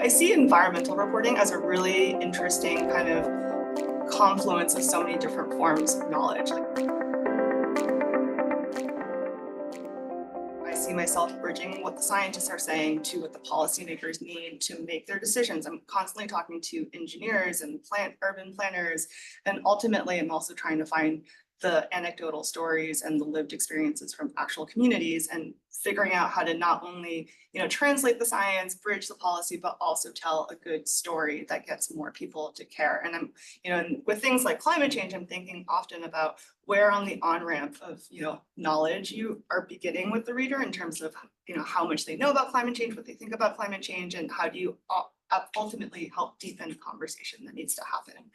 I see environmental reporting as a really interesting kind of confluence of so many different forms of knowledge. I see myself bridging what the scientists are saying to what the policymakers need to make their decisions. I'm constantly talking to engineers and urban planners, and ultimately I'm also trying to find the anecdotal stories and the lived experiences from actual communities and figuring out how to not only, translate the science, bridge the policy, but also tell a good story that gets more people to care. And I'm, and with things like climate change, I'm thinking often about where on the on-ramp of, knowledge you are beginning with the reader in terms of, how much they know about climate change, what they think about climate change, and how do you ultimately help deepen the conversation that needs to happen.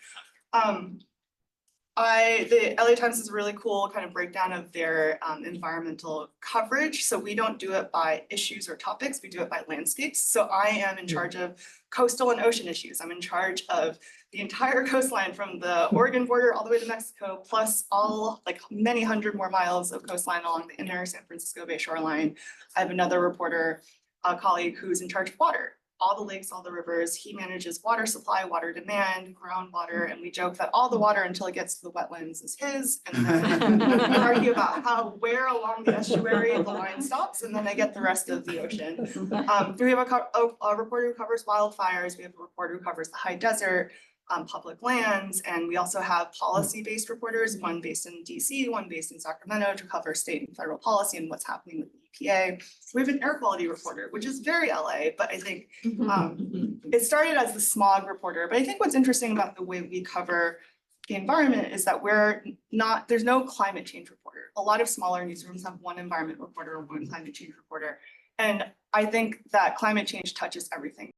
The LA Times is a really cool kind of breakdown of their environmental coverage. So we don't do it by issues or topics, we do it by landscapes. So I am in charge of coastal and ocean issues. I'm in charge of the entire coastline from the Oregon border all the way to Mexico, plus all many hundred more miles of coastline along the inner San Francisco Bay shoreline. I have another reporter, a colleague who's in charge of water. All the lakes, all the rivers. He manages water supply, water demand, groundwater, and we joke that all the water until it gets to the wetlands is his. And then we argue about where along the estuary the line stops, and then I get the rest of the ocean. We have a reporter who covers wildfires. We have a reporter who covers the high desert, public lands, and we also have policy-based reporters, one based in DC, one based in Sacramento, to cover state and federal policy and what's happening with the EPA. We have an air quality reporter, which is very LA, but I think it started as the smog reporter. But I think what's interesting about the way we cover the environment is that there's no climate change reporter. A lot of smaller newsrooms have one environment reporter or one climate change reporter. And I think that climate change touches everything.